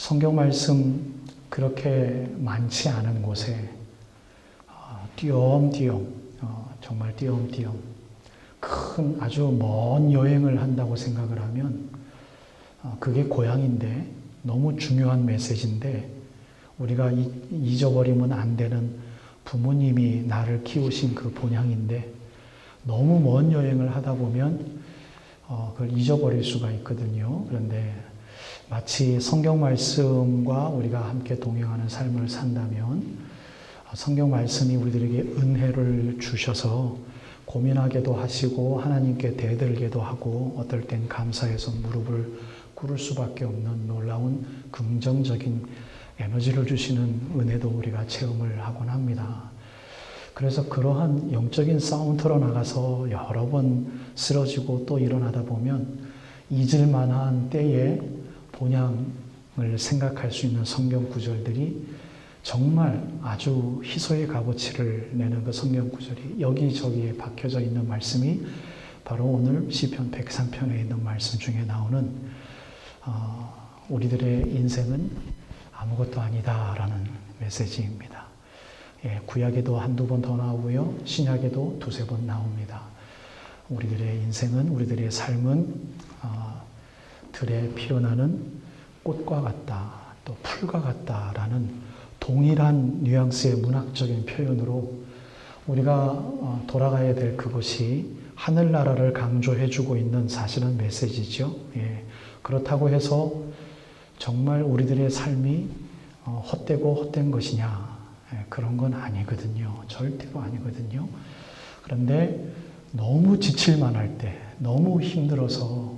성경 말씀 그렇게 많지 않은 곳에 띄엄띄엄, 정말 띄엄띄엄 큰 아주 먼 여행을 한다고 생각을 하면 그게 고향인데, 너무 중요한 메시지인데, 우리가 잊어버리면 안 되는 부모님이 나를 키우신 그 본향인데, 너무 먼 여행을 하다 보면 그걸 잊어버릴 수가 있거든요. 그런데 마치 성경 말씀과 우리가 함께 동행하는 삶을 산다면, 성경 말씀이 우리들에게 은혜를 주셔서 고민하게도 하시고 하나님께 대들게도 하고, 어떨 땐 감사해서 무릎을 꿇을 수밖에 없는 놀라운 긍정적인 에너지를 주시는 은혜도 우리가 체험을 하곤 합니다. 그래서 그러한 영적인 싸움터로 나가서 여러 번 쓰러지고 또 일어나다 보면 잊을 만한 때에 본향을 생각할 수 있는 성경 구절들이 정말 아주 희소의 값어치를 내는 그 성경 구절이 여기저기에 박혀져 있는 말씀이 바로 오늘 시편 103편에 있는 말씀 중에 나오는 우리들의 인생은 아무것도 아니다라는 메시지입니다. 구약에도 한두 번 더 나오고요, 신약에도 두세 번 나옵니다. 우리들의 인생은, 우리들의 삶은 들에 피어나는 꽃과 같다, 또 풀과 같다라는 동일한 뉘앙스의 문학적인 표현으로 우리가 돌아가야 될 그곳이 하늘나라를 강조해주고 있는 사실은 메시지죠. 그렇다고 해서 정말 우리들의 삶이 헛되고 헛된 것이냐, 그런 건 아니거든요. 절대로 아니거든요. 그런데 너무 지칠만 할 때, 너무 힘들어서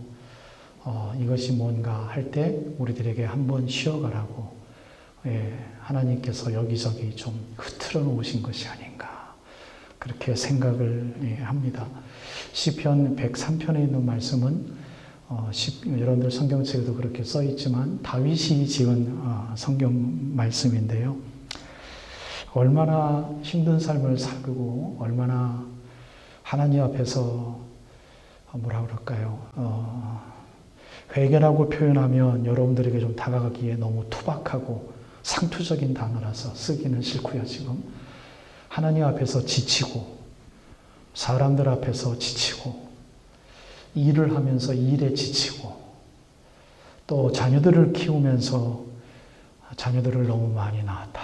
이것이 뭔가 할 때 우리들에게 한번 쉬어가라고 하나님께서 여기저기 좀 흐트러 놓으신 것이 아닌가, 그렇게 생각을 합니다. 시편 103편에 있는 말씀은 여러분들 성경책에도 그렇게 써 있지만 다윗이 지은 성경 말씀인데요. 얼마나 힘든 삶을 살고 얼마나 하나님 앞에서 뭐라 그럴까요? 회개라고 표현하면 여러분들에게 좀 다가가기에 너무 투박하고 상투적인 단어라서 쓰기는 싫고요. 지금 하나님 앞에서 지치고 사람들 앞에서 지치고 일을 하면서 일에 지치고 또 자녀들을 키우면서 자녀들을 너무 많이 낳았다.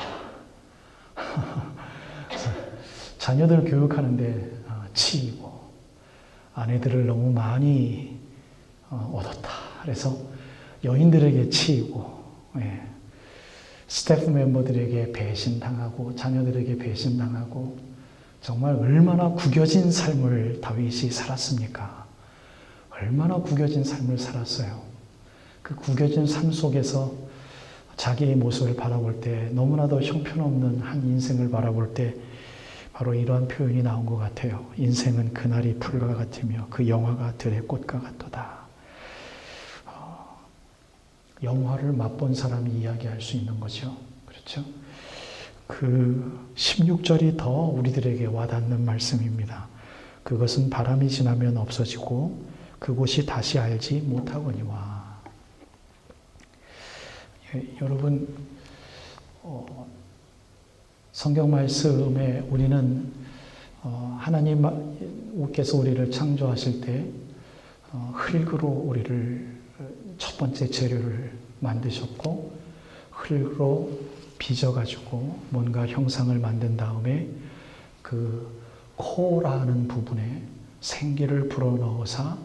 자녀들 교육하는데 치이고 아내들을 너무 많이 얻었다. 그래서 여인들에게 치이고 스태프 멤버들에게 배신당하고 자녀들에게 배신당하고, 정말 얼마나 구겨진 삶을 다윗이 살았습니까? 얼마나 구겨진 삶을 살았어요. 그 구겨진 삶 속에서 자기의 모습을 바라볼 때, 너무나도 형편없는 한 인생을 바라볼 때 바로 이러한 표현이 나온 것 같아요. 인생은 그날이 풀과 같으며 그 영화가 들의 꽃과 같도다. 영화를 맛본 사람이 이야기할 수 있는 거죠. 그렇죠? 그 16절이 더 우리들에게 와닿는 말씀입니다. 그것은 바람이 지나면 없어지고 그곳이 다시 알지 못하거니와. 여러분, 성경 말씀에 우리는 하나님께서 우리를 창조하실 때 흙으로 우리를 첫 번째 재료를 만드셨고, 흙으로 빚어가지고 뭔가 형상을 만든 다음에 그 코라는 부분에 생기를 불어넣어서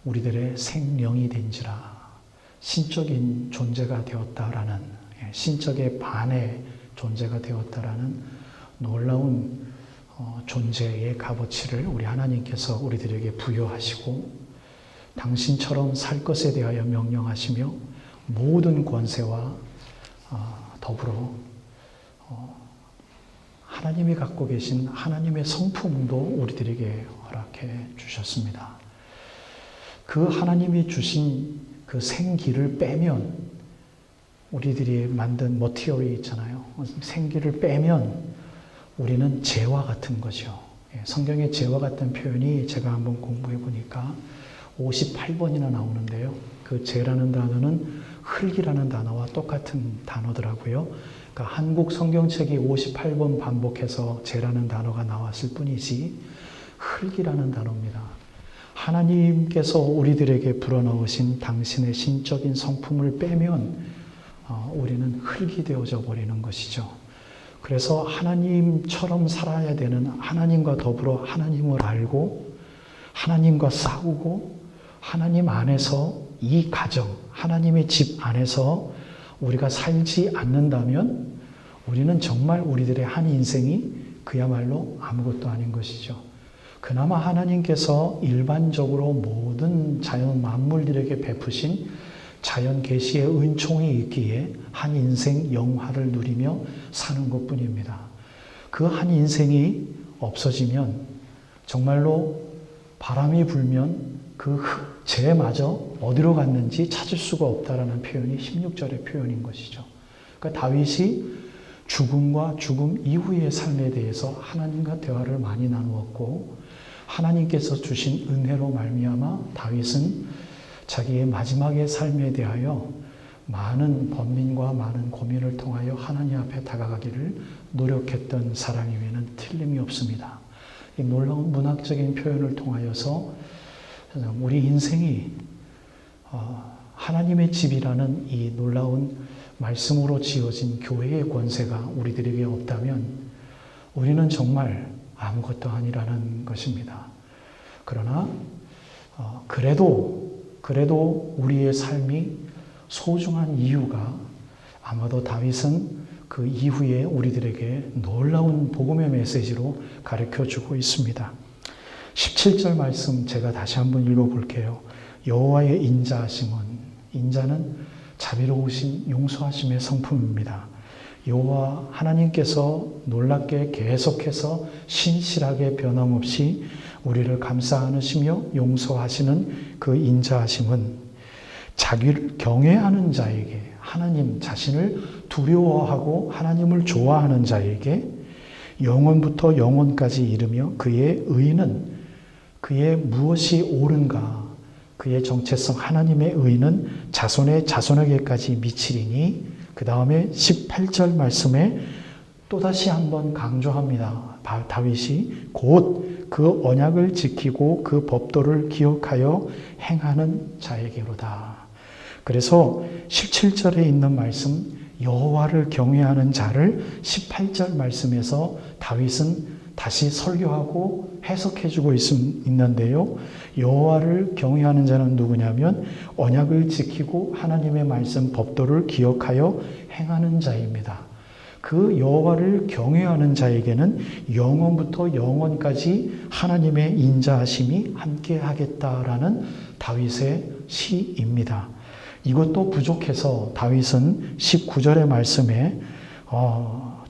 우리들의 생명이 된지라 신적인 존재가 되었다라는, 신적의 반의 존재가 되었다라는 놀라운 존재의 값어치를 우리 하나님께서 우리들에게 부여하시고, 당신처럼 살 것에 대하여 명령하시며 모든 권세와 더불어 하나님이 갖고 계신 하나님의 성품도 우리들에게 허락해 주셨습니다. 그 하나님이 주신 그 생기를 빼면, 우리들이 만든 머티리얼이 있잖아요. 생기를 빼면 우리는 재와 같은 거죠. 성경의 재와 같은 표현이 제가 한번 공부해 보니까 58번이나 나오는데요. 그 재라는 단어는 흙이라는 단어와 똑같은 단어더라고요. 그러니까 한국 성경책이 58번 반복해서 재라는 단어가 나왔을 뿐이지 흙이라는 단어입니다. 하나님께서 우리들에게 불어넣으신 당신의 신적인 성품을 빼면 우리는 흙이 되어져 버리는 것이죠. 그래서 하나님처럼 살아야 되는, 하나님과 더불어 하나님을 알고 하나님과 싸우고 하나님 안에서 이 가정, 하나님의 집 안에서 우리가 살지 않는다면 우리는 정말 우리들의 한 인생이 그야말로 아무것도 아닌 것이죠. 그나마 하나님께서 일반적으로 모든 자연 만물들에게 베푸신 자연 계시의 은총이 있기에 한 인생 영화를 누리며 사는 것뿐입니다. 그 한 인생이 없어지면 정말로 바람이 불면 그 흙재마저 어디로 갔는지 찾을 수가 없다라는 표현이 16절의 표현인 것이죠. 그러니까 다윗이 죽음과 죽음 이후의 삶에 대해서 하나님과 대화를 많이 나누었고 하나님께서 주신 은혜로 말미암아 다윗은 자기의 마지막의 삶에 대하여 많은 번민과 많은 고민을 통하여 하나님 앞에 다가가기를 노력했던 사람임에는 틀림이 없습니다. 이 놀라운 문학적인 표현을 통하여서 우리 인생이 하나님의 집이라는 이 놀라운 말씀으로 지어진 교회의 권세가 우리들에게 없다면 우리는 정말 아무것도 아니라는 것입니다. 그러나 그래도 우리의 삶이 소중한 이유가 아마도 다윗은 그 이후에 우리들에게 놀라운 복음의 메시지로 가르쳐주고 있습니다. 17절 말씀 제가 다시 한번 읽어볼게요. 여호와의 인자하심은, 인자는 자비로우신 용서하심의 성품입니다. 여호와 하나님께서 놀랍게 계속해서 신실하게 변함없이 우리를 감싸 안으시며 용서하시는 그 인자하심은 자기를 경외하는 자에게, 하나님 자신을 두려워하고 하나님을 좋아하는 자에게 영원부터 영원까지 이르며 그의 의는, 그의 무엇이 옳은가, 그의 정체성 하나님의 의는 자손의 자손에게까지 미치리니, 그 다음에 18절 말씀에 또다시 한번 강조합니다. 다윗이 곧 그 언약을 지키고 그 법도를 기억하여 행하는 자에게로다. 그래서 17절에 있는 말씀 여호와를 경외하는 자를 18절 말씀에서 다윗은 다시 설교하고 해석해주고 있는데요. 여호와를 경외하는 자는 누구냐면 언약을 지키고 하나님의 말씀 법도를 기억하여 행하는 자입니다. 그 여호와를 경외하는 자에게는 영원부터 영원까지 하나님의 인자하심이 함께하겠다라는 다윗의 시입니다. 이것도 부족해서 다윗은 19절의 말씀에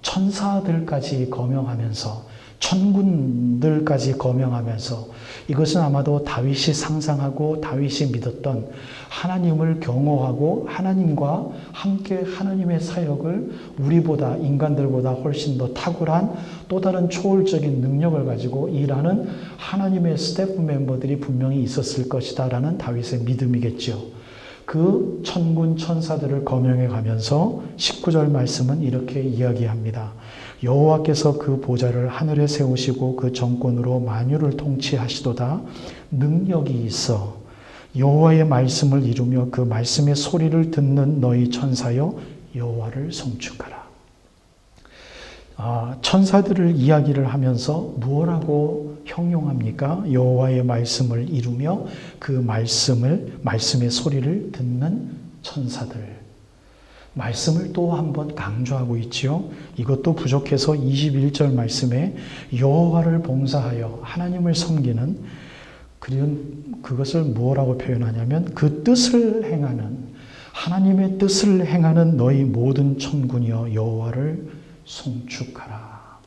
천사들까지 거명하면서 천군들까지 거명하면서 이것은 아마도 다윗이 상상하고 다윗이 믿었던 하나님을 경외하고 하나님과 함께 하나님의 사역을 우리보다 인간들보다 훨씬 더 탁월한 또 다른 초월적인 능력을 가지고 일하는 하나님의 스태프 멤버들이 분명히 있었을 것이다 라는 다윗의 믿음이겠죠. 그 천군 천사들을 거명해 가면서 19절 말씀은 이렇게 이야기합니다. 여호와께서 그 보좌를 하늘에 세우시고 그 정권으로 만유를 통치하시도다. 능력이 있어 여호와의 말씀을 이루며 그 말씀의 소리를 듣는 너희 천사여 여호와를 송축하라. 천사들을 이야기를 하면서 무엇라고 형용합니까? 여호와의 말씀을 이루며 그 말씀의 소리를 듣는 천사들. 말씀을 또 한번 강조하고 있지요. 이것도 부족해서 21절 말씀에 여호와를 봉사하여 하나님을 섬기는, 그것을 뭐라고 표현하냐면 그 뜻을 행하는, 하나님의 뜻을 행하는 너희 모든 천군이여 여호와를 송축하라.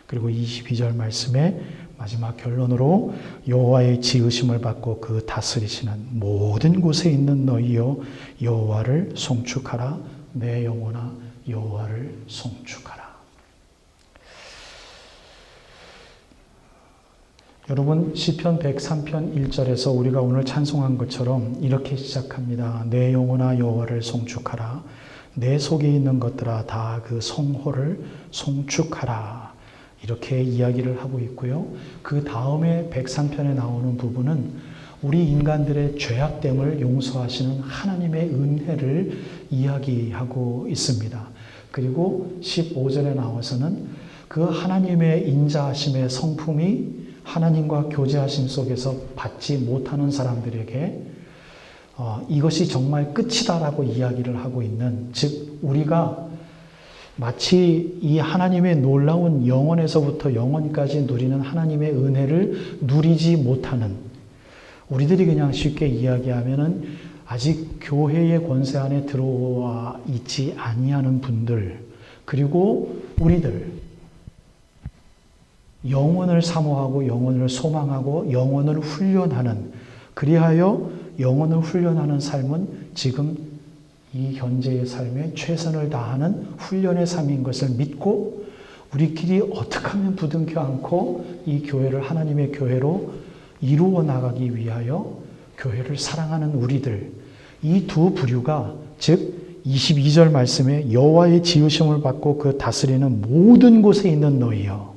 그리고 22절 말씀에 마지막 결론으로 여호와의 지으심을 받고 그 다스리시는 모든 곳에 있는 너희여 여호와를 송축하라. 내 영혼아 여호와를 송축하라. 여러분 시편 103편 1절에서 우리가 오늘 찬송한 것처럼 이렇게 시작합니다. 내 영혼아 여호와를 송축하라. 내 속에 있는 것들아 다 그 성호를 송축하라. 이렇게 이야기를 하고 있고요. 그 다음에 103편에 나오는 부분은 우리 인간들의 죄악됨을 용서하시는 하나님의 은혜를 이야기하고 있습니다. 그리고 15절에 나와서는 그 하나님의 인자하심의 성품이 하나님과 교제하심 속에서 받지 못하는 사람들에게 이것이 정말 끝이다라고 이야기를 하고 있는, 즉 우리가 마치 이 하나님의 놀라운 영원에서부터 영원까지 누리는 하나님의 은혜를 누리지 못하는, 우리들이 그냥 쉽게 이야기하면은 아직 교회의 권세 안에 들어와 있지 아니하는 분들, 그리고 우리들 영원을 사모하고 영원을 소망하고 영원을 훈련하는, 그리하여 영원을 훈련하는 삶은 지금 이 현재의 삶에 최선을 다하는 훈련의 삶인 것을 믿고 우리끼리 어떻게 하면 부둥켜 안고 이 교회를 하나님의 교회로 이루어 나가기 위하여 교회를 사랑하는 우리들, 이 두 부류가, 즉 22절 말씀에 여호와의 지으심을 받고 그 다스리는 모든 곳에 있는 너희여,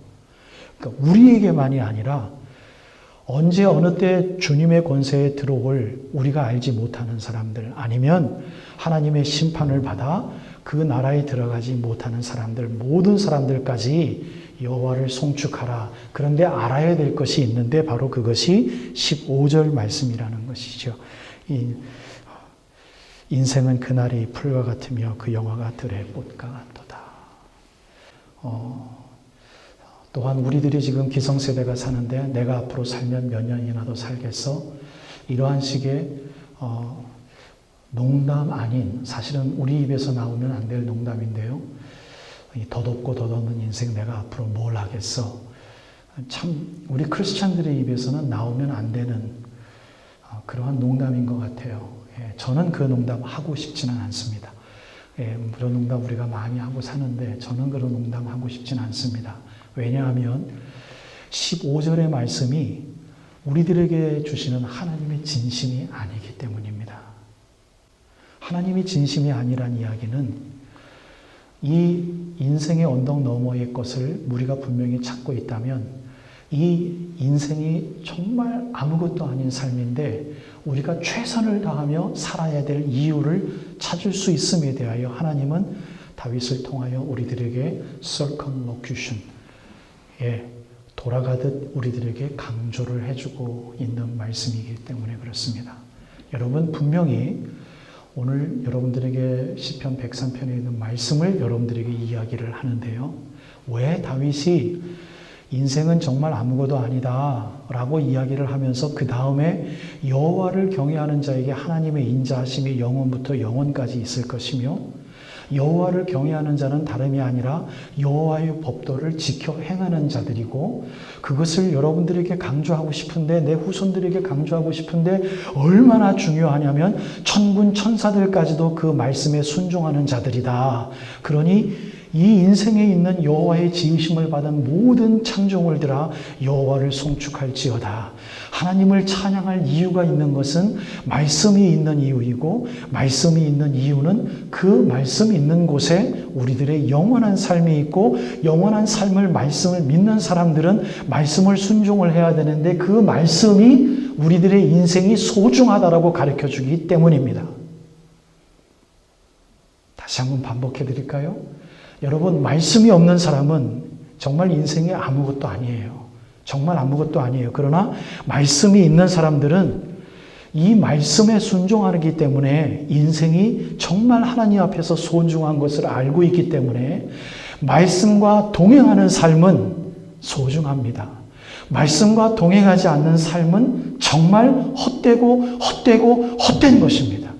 그러니까 우리에게만이 아니라 언제 어느 때 주님의 권세에 들어올 우리가 알지 못하는 사람들, 아니면 하나님의 심판을 받아 그 나라에 들어가지 못하는 사람들, 모든 사람들까지 여호와를 송축하라. 그런데 알아야 될 것이 있는데 바로 그것이 15절 말씀이라는 것이죠. 인생은 그날이 풀과 같으며 그 영화가 들의 꽃과 같도다. 또한 우리들이 지금 기성세대가 사는데 내가 앞으로 살면 몇 년이나 더 살겠어? 이러한 식의 농담 아닌, 사실은 우리 입에서 나오면 안 될 농담인데요. 덧없고 덧없는 인생 내가 앞으로 뭘 하겠어? 참 우리 크리스찬들의 입에서는 나오면 안 되는 그러한 농담인 것 같아요. 저는 그 농담 하고 싶지는 않습니다. 그런 농담 우리가 많이 하고 사는데 저는 그런 농담 하고 싶지는 않습니다. 왜냐하면 15절의 말씀이 우리들에게 주시는 하나님의 진심이 아니기 때문입니다. 하나님이 진심이 아니란 이야기는 이 인생의 언덕 너머의 것을 우리가 분명히 찾고 있다면 이 인생이 정말 아무것도 아닌 삶인데 우리가 최선을 다하며 살아야 될 이유를 찾을 수 있음에 대하여 하나님은 다윗을 통하여 우리들에게 circumlocution, 돌아가듯 우리들에게 강조를 해주고 있는 말씀이기 때문에 그렇습니다. 여러분 분명히 오늘 여러분들에게 시편 103편에 있는 말씀을 여러분들에게 이야기를 하는데요. 왜 다윗이 인생은 정말 아무것도 아니다 라고 이야기를 하면서 그 다음에 여호와를 경외하는 자에게 하나님의 인자하심이 영원부터 영원까지 있을 것이며 여호와를 경외하는 자는 다름이 아니라 여호와의 법도를 지켜 행하는 자들이고, 그것을 여러분들에게 강조하고 싶은데, 내 후손들에게 강조하고 싶은데 얼마나 중요하냐면 천군 천사들까지도 그 말씀에 순종하는 자들이다. 그러니 이 인생에 있는 여호와의 지으심을 받은 모든 창조물들아 여호와를 송축할지어다. 하나님을 찬양할 이유가 있는 것은 말씀이 있는 이유이고, 말씀이 있는 이유는 그 말씀이 있는 곳에 우리들의 영원한 삶이 있고, 영원한 삶을, 말씀을 믿는 사람들은 말씀을 순종을 해야 되는데 그 말씀이 우리들의 인생이 소중하다라고 가르쳐 주기 때문입니다. 다시 한번 반복해 드릴까요? 여러분, 말씀이 없는 사람은 정말 인생에 아무것도 아니에요. 정말 아무것도 아니에요. 그러나 말씀이 있는 사람들은 이 말씀에 순종하기 때문에 인생이 정말 하나님 앞에서 소중한 것을 알고 있기 때문에 말씀과 동행하는 삶은 소중합니다. 말씀과 동행하지 않는 삶은 정말 헛된 것입니다.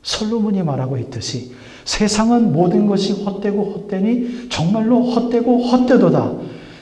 솔로몬이 말하고 있듯이 세상은 모든 것이 헛되고 헛되니 정말로 헛되고 헛되도다.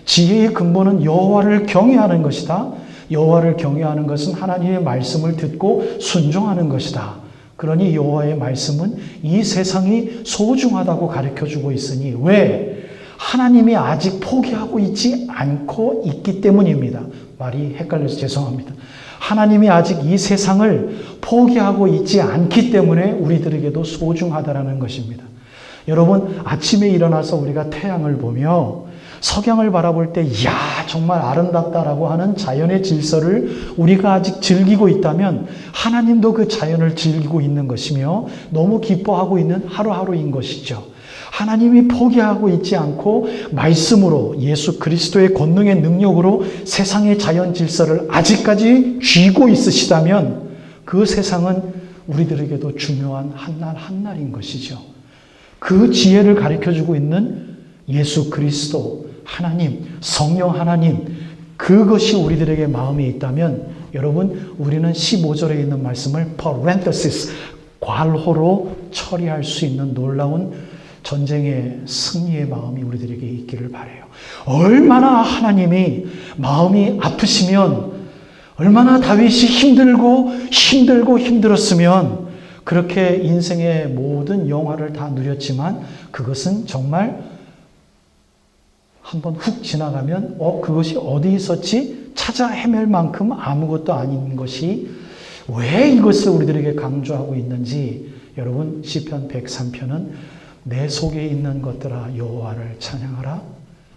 지혜의 근본은 여호와를 경외하는 것이다. 여호와를 경외하는 것은 하나님의 말씀을 듣고 순종하는 것이다. 그러니 여호와의 말씀은 이 세상이 소중하다고 가르쳐주고 있으니, 왜? 하나님이 아직 포기하고 있지 않고 있기 때문입니다. 말이 헷갈려서 죄송합니다. 하나님이 아직 이 세상을 포기하고 있지 않기 때문에 우리들에게도 소중하다라는 것입니다. 여러분, 아침에 일어나서 우리가 태양을 보며 석양을 바라볼 때 이야 정말 아름답다라고 하는 자연의 질서를 우리가 아직 즐기고 있다면 하나님도 그 자연을 즐기고 있는 것이며 너무 기뻐하고 있는 하루하루인 것이죠. 하나님이 포기하고 있지 않고 말씀으로 예수 그리스도의 권능의 능력으로 세상의 자연 질서를 아직까지 쥐고 있으시다면 그 세상은 우리들에게도 중요한 한날 한날인 것이죠. 그 지혜를 가르쳐주고 있는 예수 그리스도 하나님, 성령 하나님, 그것이 우리들에게 마음에 있다면 여러분, 우리는 15절에 있는 말씀을 parenthesis, 괄호로 처리할 수 있는 놀라운 전쟁의 승리의 마음이 우리들에게 있기를 바라요. 얼마나 하나님이 마음이 아프시면, 얼마나 다윗이 힘들었으면 그렇게 인생의 모든 영화를 다 누렸지만 그것은 정말 한번 훅 지나가면 그것이 어디 있었지? 찾아 헤맬 만큼 아무것도 아닌 것이 왜 이것을 우리들에게 강조하고 있는지 여러분, 시편 103편은 내 속에 있는 것들아 여호와를 찬양하라.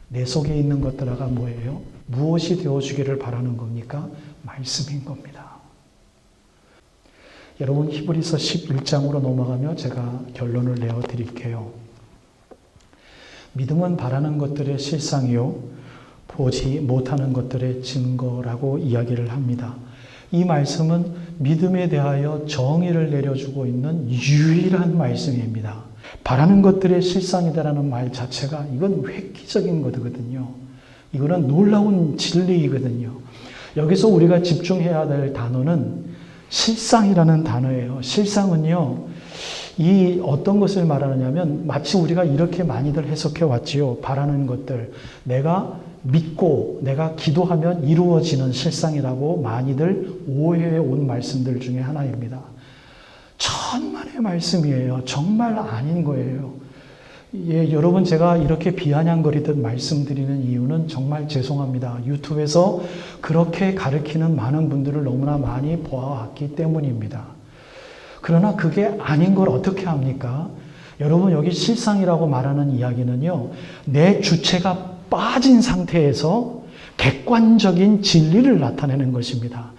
내 속에 있는 것들아가 뭐예요? 무엇이 되어주기를 바라는 겁니까? 말씀인 겁니다. 여러분, 히브리서 11장으로 넘어가며 제가 결론을 내어드릴게요. 믿음은 바라는 것들의 실상이요 보지 못하는 것들의 증거라고 이야기를 합니다. 이 말씀은 믿음에 대하여 정의를 내려주고 있는 유일한 말씀입니다. 바라는 것들의 실상이다라는 말 자체가 이건 획기적인 거거든요. 이거는 놀라운 진리이거든요. 여기서 우리가 집중해야 될 단어는 실상이라는 단어예요. 실상은요, 이 어떤 것을 말하느냐면 마치 우리가 이렇게 많이들 해석해 왔지요. 바라는 것들, 내가 믿고 내가 기도하면 이루어지는 실상이라고 많이들 오해해 온 말씀들 중에 하나입니다. 천만의 말씀이에요. 정말 아닌 거예요. 예, 여러분, 제가 이렇게 비아냥거리듯 말씀드리는 이유는 정말 죄송합니다. 유튜브에서 그렇게 가르치는 많은 분들을 너무나 많이 보아왔기 때문입니다. 그러나 그게 아닌 걸 어떻게 합니까? 여러분, 여기 실상이라고 말하는 이야기는요, 내 주체가 빠진 상태에서 객관적인 진리를 나타내는 것입니다.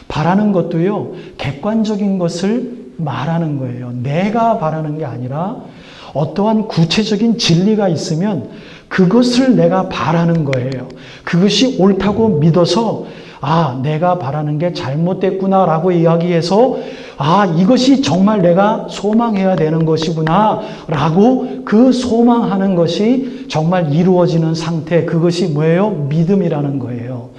바라는 것도요, 객관적인 것을 말하는 거예요. 내가 바라는 게 아니라 어떠한 구체적인 진리가 있으면 그것을 내가 바라는 거예요. 그것이 옳다고 믿어서 내가 바라는 게 잘못됐구나라고 이야기해서 이것이 정말 내가 소망해야 되는 것이구나 라고 그 소망하는 것이 정말 이루어지는 상태, 그것이 뭐예요? 믿음이라는 거예요.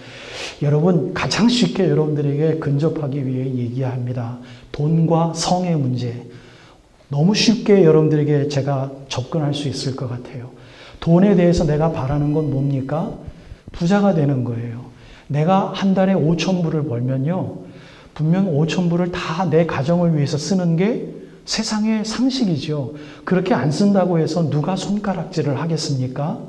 여러분, 가장 쉽게 여러분들에게 근접하기 위해 얘기합니다. 돈과 성의 문제. 너무 쉽게 여러분들에게 제가 접근할 수 있을 것 같아요. 돈에 대해서 내가 바라는 건 뭡니까? 부자가 되는 거예요. 내가 한 달에 5,000불을 벌면요, 분명 5,000불을 다 내 가정을 위해서 쓰는 게 세상의 상식이죠. 그렇게 안 쓴다고 해서 누가 손가락질을 하겠습니까?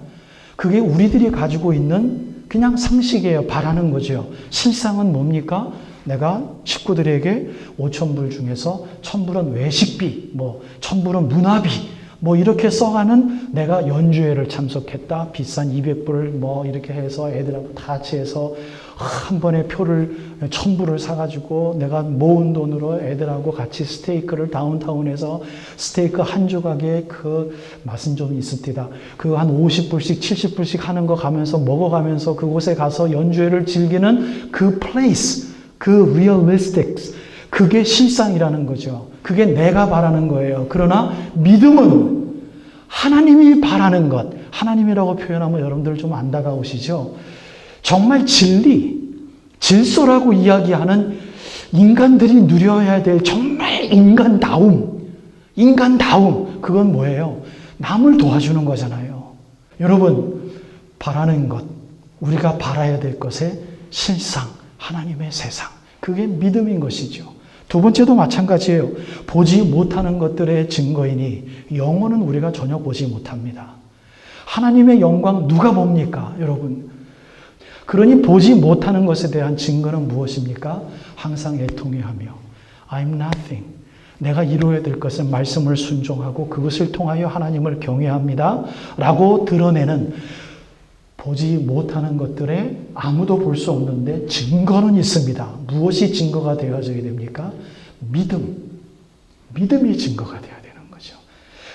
그게 우리들이 가지고 있는 그냥 상식이에요. 바라는 거죠. 실상은 뭡니까? 내가 식구들에게 5,000불 중에서 1,000불은 외식비, 1,000불은 문화비, 이렇게 써가는 내가 연주회를 참석했다. 비싼 200불을 이렇게 해서 애들하고 다 같이 해서 한 번에 표를 1,000불을 사가지고 내가 모은 돈으로 애들하고 같이 스테이크를 다운타운에서 스테이크 한 조각에 그 맛은 좀 있습니다. 그 한 50불씩 70불씩 하는 거 가면서 먹어가면서 그곳에 가서 연주회를 즐기는 그 플레이스, 그 realistics, 그게 실상이라는 거죠. 그게 내가 바라는 거예요. 그러나 믿음은 하나님이 바라는 것, 하나님이라고 표현하면 여러분들 좀 안 다가오시죠? 정말 진리, 질서라고 이야기하는 인간들이 누려야 될 정말 인간다움, 그건 뭐예요? 남을 도와주는 거잖아요. 여러분, 바라는 것, 우리가 바라야 될 것의 실상, 하나님의 세상, 그게 믿음인 것이죠. 두 번째도 마찬가지예요. 보지 못하는 것들의 증거이니 영혼은 우리가 전혀 보지 못합니다. 하나님의 영광 누가 봅니까, 여러분? 그러니 보지 못하는 것에 대한 증거는 무엇입니까? 항상 애통해하며 I'm nothing. 내가 이루어야 될 것은 말씀을 순종하고 그것을 통하여 하나님을 경외합니다. 라고 드러내는, 보지 못하는 것들에 아무도 볼 수 없는데 증거는 있습니다. 무엇이 증거가 되어져야 됩니까? 믿음. 믿음이 증거가 되어야 되는 거죠.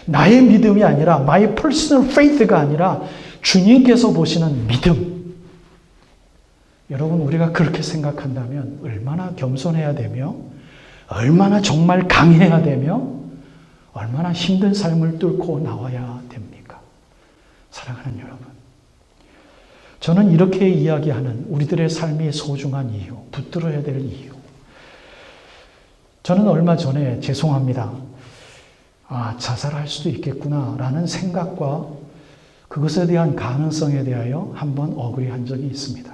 나의 믿음이 아니라 my personal faith가 아니라 주님께서 보시는 믿음. 여러분, 우리가 그렇게 생각한다면 얼마나 겸손해야 되며 얼마나 정말 강해야 되며 얼마나 힘든 삶을 뚫고 나와야 됩니까? 사랑하는 여러분, 저는 이렇게 이야기하는 우리들의 삶이 소중한 이유, 붙들어야 될 이유. 저는 얼마 전에 죄송합니다. 자살할 수도 있겠구나 라는 생각과 그것에 대한 가능성에 대하여 한번 어그리한 적이 있습니다.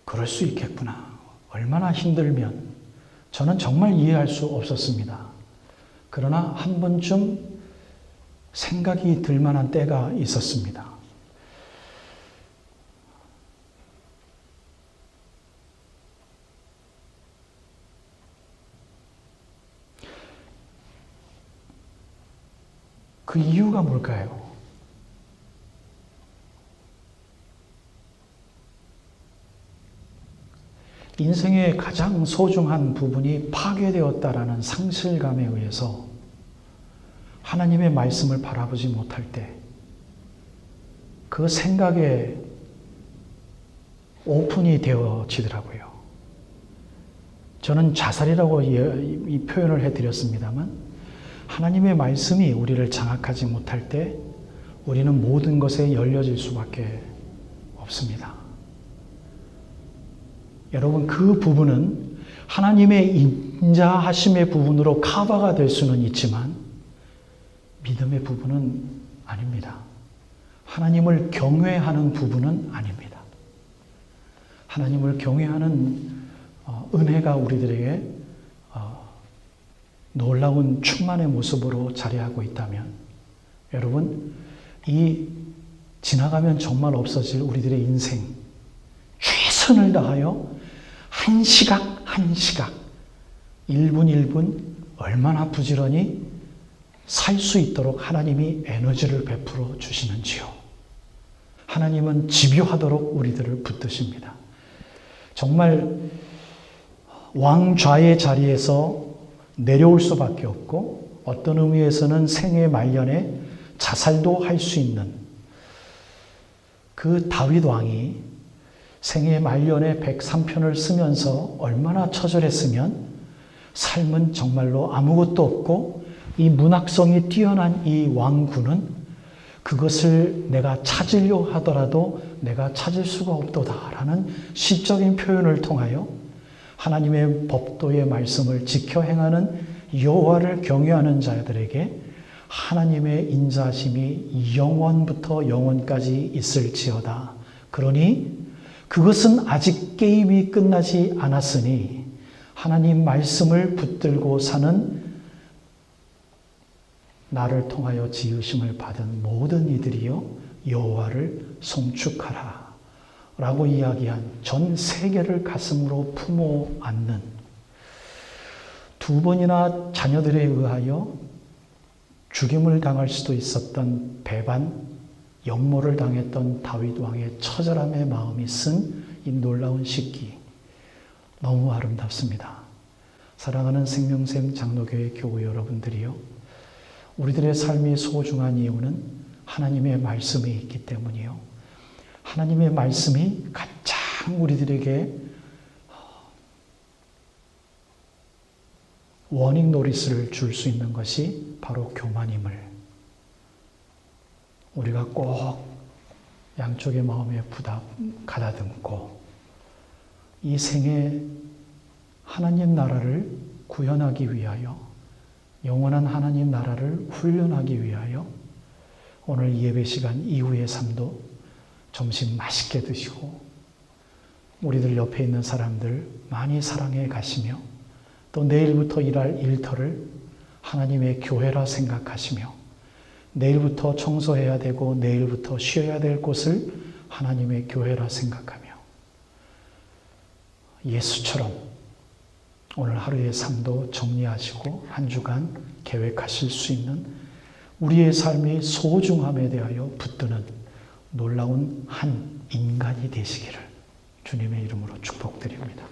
그럴 수 있겠구나. 얼마나 힘들면 저는 정말 이해할 수 없었습니다. 그러나 한 번쯤 생각이 들 만한 때가 있었습니다. 그 이유가 뭘까요? 인생의 가장 소중한 부분이 파괴되었다라는 상실감에 의해서 하나님의 말씀을 바라보지 못할 때 그 생각에 오픈이 되어지더라고요. 저는 자살이라고 이 표현을 해드렸습니다만 하나님의 말씀이 우리를 장악하지 못할 때 우리는 모든 것에 열려질 수밖에 없습니다. 여러분, 그 부분은 하나님의 인자하심의 부분으로 커버가 될 수는 있지만 믿음의 부분은 아닙니다. 하나님을 경외하는 부분은 아닙니다. 하나님을 경외하는 은혜가 우리들에게 놀라운 충만의 모습으로 자리하고 있다면 여러분, 이 지나가면 정말 없어질 우리들의 인생 최선을 다하여 한 시각 한 시각 1분 1분 얼마나 부지런히 살 수 있도록 하나님이 에너지를 베풀어 주시는지요. 하나님은 집요하도록 우리들을 붙드십니다. 정말 왕좌의 자리에서 내려올 수밖에 없고 어떤 의미에서는 생애 말년에 자살도 할 수 있는 그 다윗 왕이 생애 말년에 103편을 쓰면서 얼마나 처절했으면 삶은 정말로 아무것도 없고 이 문학성이 뛰어난 이 왕군은 그것을 내가 찾으려 하더라도 내가 찾을 수가 없도다라는 시적인 표현을 통하여 하나님의 법도의 말씀을 지켜 행하는 여호와를 경외하는 자들에게 하나님의 인자하심이 영원부터 영원까지 있을지어다. 그러니 그것은 아직 게임이 끝나지 않았으니 하나님 말씀을 붙들고 사는 나를 통하여 지으심을 받은 모든 이들이여 여호와를 송축하라 라고 이야기한 전 세계를 가슴으로 품어 안는, 2번이나 자녀들에 의하여 죽임을 당할 수도 있었던 배반, 역모를 당했던 다윗 왕의 처절함의 마음이 쓴 이 놀라운 시기, 너무 아름답습니다. 사랑하는 생명샘 장로교회 교우 여러분들이요, 우리들의 삶이 소중한 이유는 하나님의 말씀이 있기 때문이요, 하나님의 말씀이 가장 우리들에게 워닝 노리스를 줄 수 있는 것이 바로 교만임을 우리가 꼭 양쪽의 마음에 가다듬고 이 생에 하나님 나라를 구현하기 위하여, 영원한 하나님 나라를 훈련하기 위하여 오늘 예배 시간 이후의 삶도 점심 맛있게 드시고 우리들 옆에 있는 사람들 많이 사랑해 가시며 또 내일부터 일할 일터를 하나님의 교회라 생각하시며 내일부터 청소해야 되고 내일부터 쉬어야 될 곳을 하나님의 교회라 생각하며 예수처럼 오늘 하루의 삶도 정리하시고 한 주간 계획하실 수 있는 우리의 삶의 소중함에 대하여 붙드는 놀라운 한 인간이 되시기를 주님의 이름으로 축복드립니다.